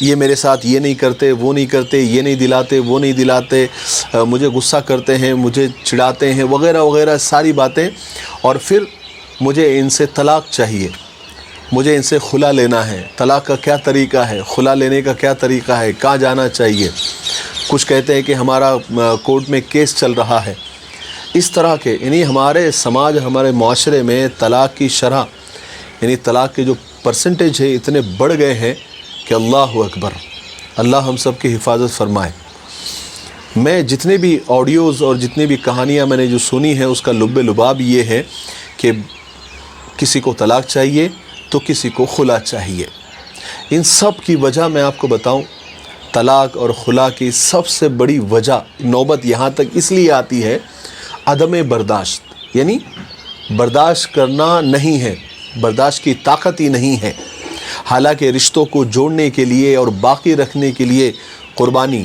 یہ میرے ساتھ یہ نہیں کرتے، وہ نہیں کرتے، یہ نہیں دلاتے، وہ نہیں دلاتے، مجھے غصہ کرتے ہیں، مجھے چڑھاتے ہیں، وغیرہ وغیرہ ساری باتیں، اور پھر مجھے ان سے طلاق چاہیے، مجھے ان سے خلا لینا ہے، طلاق کا کیا طریقہ ہے، خلا لینے کا کیا طریقہ ہے، کہاں جانا چاہیے، کچھ کہتے ہیں کہ ہمارا کورٹ میں کیس چل رہا ہے، اس طرح کے، یعنی ہمارے سماج، ہمارے معاشرے میں طلاق کی شرح، یعنی طلاق کے جو پرسنٹیج ہے اتنے بڑھ گئے ہیں کہ اللہ اکبر، اللہ ہم سب کی حفاظت فرمائے۔ میں جتنے بھی آڈیوز اور جتنی بھی کہانیاں میں نے جو سنی ہیں، اس کا لب لباب یہ ہے کہ کسی کو طلاق چاہیے تو کسی کو خلا چاہیے۔ ان سب کی وجہ میں آپ کو بتاؤں، طلاق اور خلا کی سب سے بڑی وجہ، نوبت یہاں تک اس لیے آتی ہے، عدم برداشت، یعنی برداشت کرنا نہیں ہے، برداشت کی طاقت ہی نہیں ہے۔ حالانکہ رشتوں کو جوڑنے کے لیے اور باقی رکھنے کے لیے قربانی،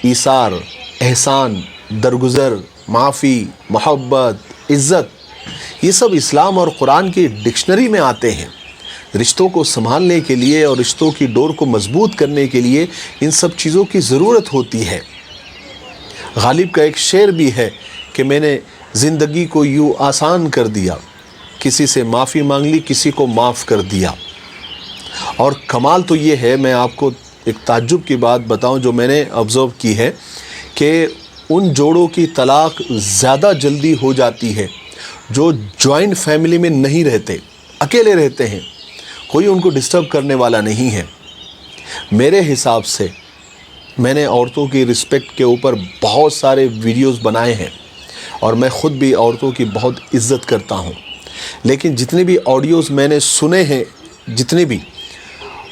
ایثار، احسان، درگزر، معافی، محبت، عزت، یہ سب اسلام اور قرآن کی ڈکشنری میں آتے ہیں۔ رشتوں کو سنبھالنے کے لیے اور رشتوں کی ڈور کو مضبوط کرنے کے لیے ان سب چیزوں کی ضرورت ہوتی ہے۔ غالب کا ایک شعر بھی ہے کہ میں نے زندگی کو یوں آسان کر دیا، کسی سے معافی مانگ لی، کسی کو معاف کر دیا۔ اور کمال تو یہ ہے، میں آپ کو ایک تعجب کی بات بتاؤں جو میں نے آبزرو کی ہے، کہ ان جوڑوں کی طلاق زیادہ جلدی ہو جاتی ہے جو جوائنٹ فیملی میں نہیں رہتے، اکیلے رہتے ہیں، کوئی ان کو ڈسٹرب کرنے والا نہیں ہے۔ میرے حساب سے میں نے عورتوں کی رسپیکٹ کے اوپر بہت سارے ویڈیوز بنائے ہیں، اور میں خود بھی عورتوں کی بہت عزت کرتا ہوں، لیکن جتنے بھی آڈیوز میں نے سنے ہیں، جتنے بھی،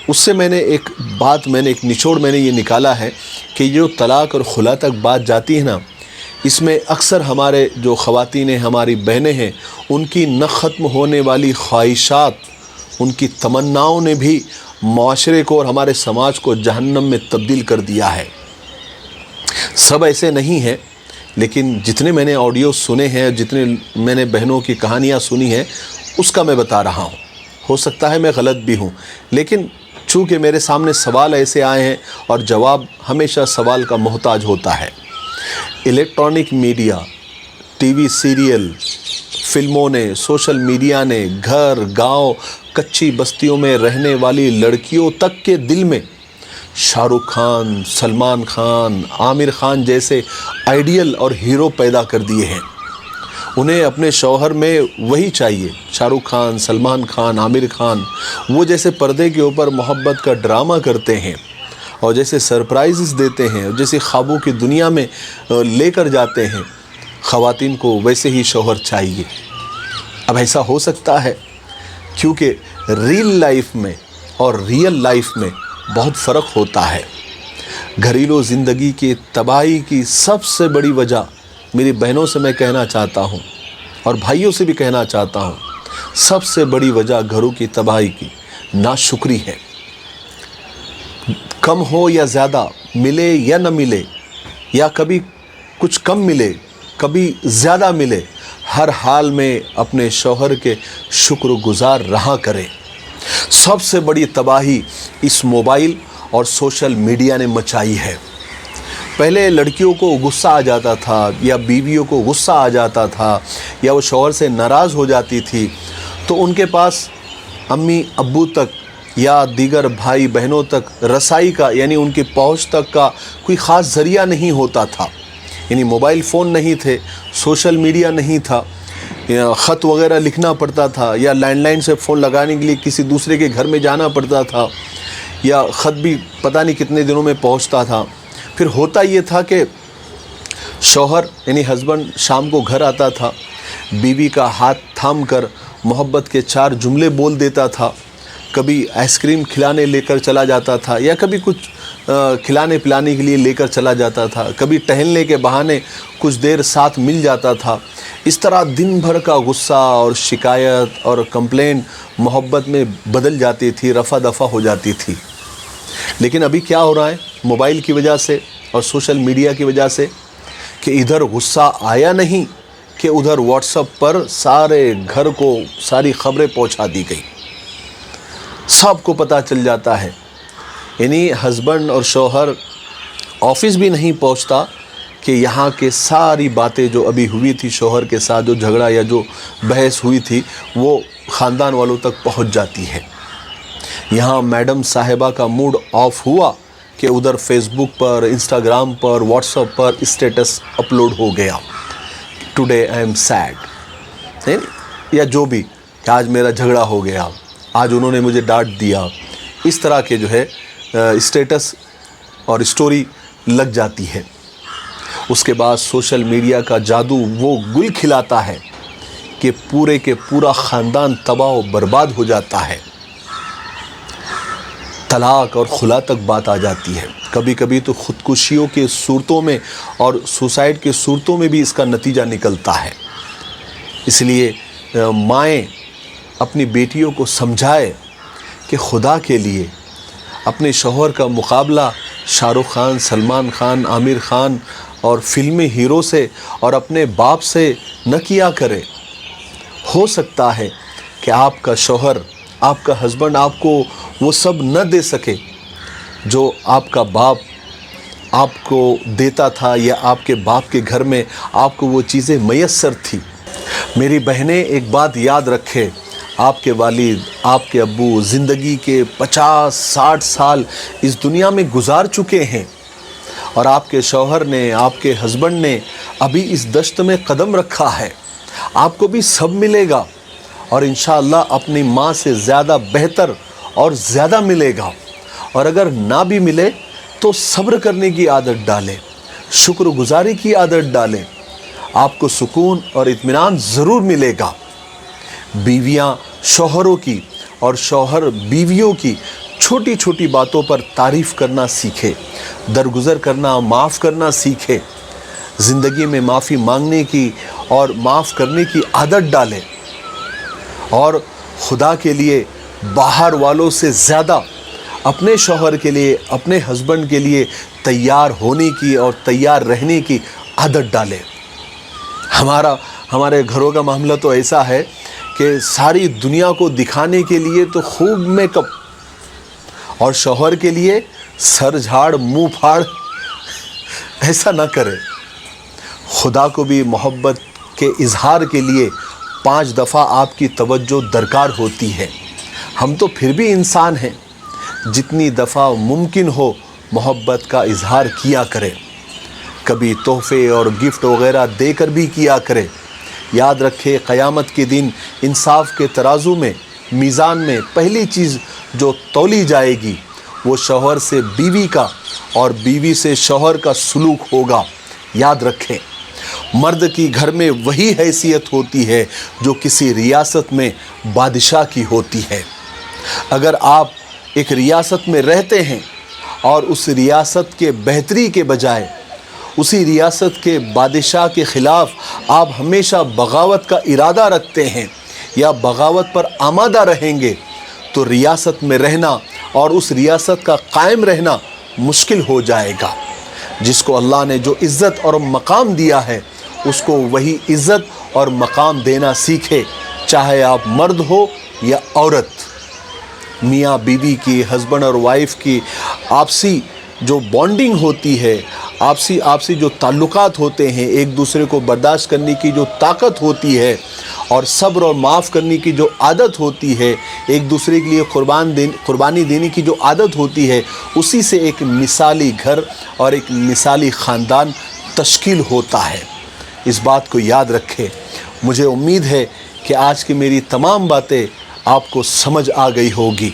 اس سے میں نے ایک نچوڑ میں نے یہ نکالا ہے کہ جو طلاق اور خلا تک بات جاتی ہے نا، اس میں اکثر ہمارے جو خواتین ہیں، ہماری بہنیں ہیں، ان کی نہ ختم ہونے والی خواہشات، ان کی تمناؤں نے بھی معاشرے کو اور ہمارے سماج کو جہنم میں تبدیل کر دیا ہے۔ سب ایسے نہیں ہیں، لیکن جتنے میں نے آڈیو سنے ہیں، جتنے میں نے بہنوں کی کہانیاں سنی ہیں، اس کا میں بتا رہا ہوں۔ ہو سکتا ہے میں غلط بھی ہوں، لیکن چونکہ میرے سامنے سوال ایسے آئے ہیں، اور جواب ہمیشہ سوال کا محتاج ہوتا ہے۔ Electronic media, T V serial, فلموں نے، سوشل میڈیا نے گھر، گاؤں، کچی بستیوں میں رہنے والی لڑکیوں تک کے دل میں شاہ رخ خان، سلمان خان، عامر خان جیسے آئیڈیل اور ہیرو پیدا کر دیے ہیں۔ انہیں اپنے شوہر میں وہی چاہیے، شاہ رخ خان، سلمان خان، عامر خان، وہ جیسے پردے کے اوپر محبت کا ڈرامہ کرتے ہیں، اور جیسے سرپرائزز دیتے ہیں، اور جیسے خوابوں کی دنیا میں لے کر جاتے ہیں، خواتین کو ویسے ہی شوہر چاہیے۔ اب ایسا ہو سکتا ہے، کیونکہ ریل لائف میں اور ریئل لائف میں بہت فرق ہوتا ہے۔ گھریلو زندگی کی تباہی کی سب سے بڑی وجہ، میری بہنوں سے میں کہنا چاہتا ہوں اور بھائیوں سے بھی کہنا چاہتا ہوں، سب سے بڑی وجہ گھروں کی تباہی کی ناشکری ہے۔ کم ہو یا زیادہ، ملے یا نہ ملے، یا کبھی کچھ کم ملے، کبھی زیادہ ملے، ہر حال میں اپنے شوہر کے شکر گزار رہا کریں۔ سب سے بڑی تباہی اس موبائل اور سوشل میڈیا نے مچائی ہے۔ پہلے لڑکیوں کو غصہ آ جاتا تھا، یا بیویوں کو غصہ آ جاتا تھا، یا وہ شوہر سے ناراض ہو جاتی تھی، تو ان کے پاس امی ابو تک یا دیگر بھائی بہنوں تک رسائی کا، یعنی ان کی پہنچ تک کا کوئی خاص ذریعہ نہیں ہوتا تھا۔ یعنی موبائل فون نہیں تھے، سوشل میڈیا نہیں تھا، خط وغیرہ لکھنا پڑتا تھا، یا لینڈ لائن سے فون لگانے کے لیے کسی دوسرے کے گھر میں جانا پڑتا تھا، یا خط بھی پتہ نہیں کتنے دنوں میں پہنچتا تھا۔ پھر ہوتا یہ تھا کہ شوہر یعنی ہسبینڈ شام کو گھر آتا تھا، بیوی کا ہاتھ تھام کر محبت کے 4 جملے بول دیتا تھا، کبھی آئس کریم کھلانے لے کر چلا جاتا تھا، یا کبھی کچھ کھلانے پلانے کے لیے لے کر چلا جاتا تھا، کبھی ٹہلنے کے بہانے کچھ دیر ساتھ مل جاتا تھا۔ اس طرح دن بھر کا غصہ اور شکایت اور کمپلینٹ محبت میں بدل جاتی تھی، رفع دفع ہو جاتی تھی۔ لیکن ابھی کیا ہو رہا ہے موبائل کی وجہ سے اور سوشل میڈیا کی وجہ سے، کہ ادھر غصہ آیا نہیں کہ ادھر واٹس ایپ پر سارے گھر کو ساری خبریں پہنچا دی گئی، سب کو پتہ چل جاتا ہے یعنی ہسبینڈ اور شوہر آفس بھی نہیں پہنچتا کہ یہاں کے ساری باتیں جو ابھی ہوئی تھی شوہر کے ساتھ جو جھگڑا یا جو بحث ہوئی تھی وہ خاندان والوں تک پہنچ جاتی ہے۔ یہاں میڈم صاحبہ کا موڈ آف ہوا کہ ادھر فیس بک پر، انسٹاگرام پر، واٹس ایپ پر اسٹیٹس اپلوڈ ہو گیا، ٹوڈے آئی ایم سیڈ، یا جو بھی کہ آج میرا جھگڑا ہو گیا، آج انہوں نے مجھے ڈانٹ دیا، اس طرح کے جو ہے اسٹیٹس اور اسٹوری لگ جاتی ہے۔ اس کے بعد سوشل میڈیا کا جادو وہ گل کھلاتا ہے کہ پورے کے پورا خاندان تباہ و برباد ہو جاتا ہے، طلاق اور خلا تک بات آ جاتی ہے، کبھی کبھی تو خودکشیوں کے صورتوں میں اور سوسائڈ کے صورتوں میں بھی اس کا نتیجہ نکلتا ہے۔ اس لیے مائیں اپنی بیٹیوں کو سمجھائے کہ خدا کے لیے اپنے شوہر کا مقابلہ شاہ رخ خان، سلمان خان، عامر خان اور فلمی ہیرو سے اور اپنے باپ سے نہ کیا کرے۔ ہو سکتا ہے کہ آپ کا شوہر، آپ کا ہسبینڈ آپ کو وہ سب نہ دے سکے جو آپ کا باپ آپ کو دیتا تھا، یا آپ کے باپ کے گھر میں آپ کو وہ چیزیں میسر تھی۔ میری بہنیں ایک بات یاد رکھے، آپ کے والد، آپ کے ابو زندگی کے 50-60 سال اس دنیا میں گزار چکے ہیں، اور آپ کے شوہر نے، آپ کے ہسبینڈ نے ابھی اس دشت میں قدم رکھا ہے۔ آپ کو بھی سب ملے گا، اور انشاءاللہ اپنی ماں سے زیادہ بہتر اور زیادہ ملے گا، اور اگر نہ بھی ملے تو صبر کرنے کی عادت ڈالیں، شکر گزاری کی عادت ڈالیں، آپ کو سکون اور اطمینان ضرور ملے گا۔ بیویاں شوہروں کی اور شوہر بیویوں کی چھوٹی چھوٹی باتوں پر تعریف کرنا سیکھے، درگزر کرنا، معاف کرنا سیکھے، زندگی میں معافی مانگنے کی اور معاف کرنے کی عادت ڈالے، اور خدا کے لیے باہر والوں سے زیادہ اپنے شوہر کے لیے، اپنے ہسبینڈ کے لیے تیار ہونے کی اور تیار رہنے کی عادت ڈالے۔ ہمارے گھروں کا معاملہ تو ایسا ہے کہ ساری دنیا کو دکھانے کے لیے تو خوب میک اپ، اور شوہر کے لیے سر جھاڑ منہ پھاڑ ایسا نہ کرے۔ خدا کو بھی محبت کے اظہار کے لیے 5 دفعہ آپ کی توجہ درکار ہوتی ہے۔ ہم تو پھر بھی انسان ہیں، جتنی دفعہ ممکن ہو محبت کا اظہار کیا کرے، کبھی تحفے اور گفٹ وغیرہ دے کر بھی کیا کرے۔ یاد رکھے قیامت کے دن انصاف کے ترازو میں، میزان میں پہلی چیز جو تولی جائے گی وہ شوہر سے بیوی کا اور بیوی سے شوہر کا سلوک ہوگا۔ یاد رکھیں، مرد کی گھر میں وہی حیثیت ہوتی ہے جو کسی ریاست میں بادشاہ کی ہوتی ہے۔ اگر آپ ایک ریاست میں رہتے ہیں اور اس ریاست کے بہتری کے بجائے اسی ریاست کے بادشاہ کے خلاف آپ ہمیشہ بغاوت کا ارادہ رکھتے ہیں یا بغاوت پر آمادہ رہیں گے، تو ریاست میں رہنا اور اس ریاست کا قائم رہنا مشکل ہو جائے گا۔ جس کو اللہ نے جو عزت اور مقام دیا ہے اس کو وہی عزت اور مقام دینا سیکھے، چاہے آپ مرد ہو یا عورت۔ میاں بیوی کی، ہسبینڈ اور وائف کی آپسی جو بانڈنگ ہوتی ہے، آپسی جو تعلقات ہوتے ہیں، ایک دوسرے کو برداشت کرنے کی جو طاقت ہوتی ہے اور صبر اور معاف کرنے کی جو عادت ہوتی ہے، ایک دوسرے کے لیے قربانی دینے کی جو عادت ہوتی ہے، اسی سے ایک مثالی گھر اور ایک مثالی خاندان تشکیل ہوتا ہے۔ اس بات کو یاد رکھے۔ مجھے امید ہے کہ آج کی میری تمام باتیں آپ کو سمجھ آ گئی ہوگی،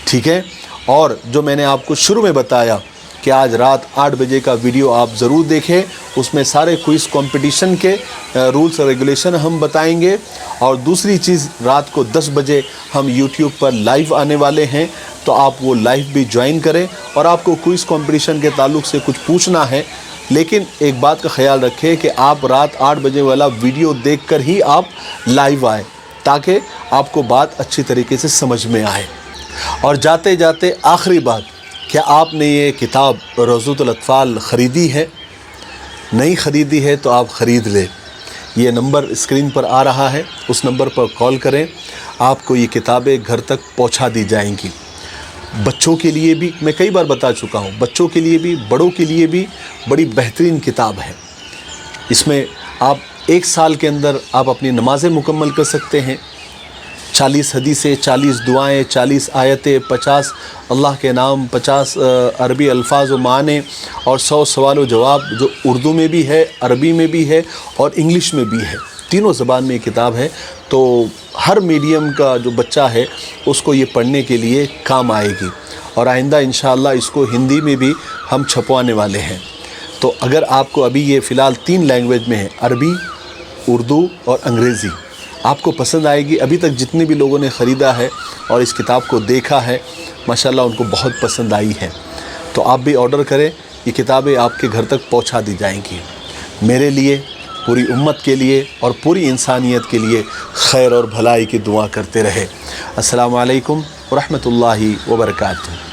ٹھیک ہے؟ اور جو میں نے آپ کو شروع میں بتایا کہ آج رات 8 بجے کا ویڈیو آپ ضرور دیکھیں، اس میں سارے کوئز کمپٹیشن کے رولز اور ریگولیشن ہم بتائیں گے، اور دوسری چیز رات کو 10 بجے ہم یوٹیوب پر لائیو آنے والے ہیں، تو آپ وہ لائیو بھی جوائن کریں، اور آپ کو کوئز کمپٹیشن کے تعلق سے کچھ پوچھنا ہے، لیکن ایک بات کا خیال رکھیں کہ آپ رات 8 بجے والا ویڈیو دیکھ کر ہی آپ لائیو آئیں، تاکہ آپ کو بات اچھی طریقے سے سمجھ میں آئے۔ اور جاتے جاتے آخری بات، کیا آپ نے یہ کتاب روضۃ الاطفال خریدی ہے؟ نہیں خریدی ہے تو آپ خرید لیں۔ یہ نمبر اسکرین پر آ رہا ہے، اس نمبر پر کال کریں، آپ کو یہ کتابیں گھر تک پہنچا دی جائیں گی۔ بچوں کے لیے بھی میں کئی بار بتا چکا ہوں، بچوں کے لیے بھی بڑوں کے لیے بھی بڑی بہترین کتاب ہے۔ اس میں آپ 1 سال کے اندر آپ اپنی نمازیں مکمل کر سکتے ہیں، 40 حدیثیں، 40 دعائیں، 40 آیتیں، 50 اللہ کے نام، 50 عربی الفاظ و معنی، اور 100 سوال و جواب جو اردو میں بھی ہے، عربی میں بھی ہے اور انگلش میں بھی ہے، تینوں زبان میں یہ کتاب ہے۔ تو ہر میڈیم کا جو بچہ ہے اس کو یہ پڑھنے کے لیے کام آئے گی، اور آئندہ انشاءاللہ اس کو ہندی میں بھی ہم چھپوانے والے ہیں۔ تو اگر آپ کو ابھی یہ فی الحال 3 لینگویج میں ہے، عربی، اردو اور انگریزی، آپ کو پسند آئے گی۔ ابھی تک جتنے بھی لوگوں نے خریدا ہے اور اس کتاب کو دیکھا ہے، ماشاءاللہ ان کو بہت پسند آئی ہے۔ تو آپ بھی آرڈر کریں، یہ کتابیں آپ کے گھر تک پہنچا دی جائیں گی۔ میرے لیے، پوری امت کے لیے اور پوری انسانیت کے لیے خیر اور بھلائی کی دعا کرتے رہے۔ السلام علیکم ورحمۃ اللہ وبرکاتہ۔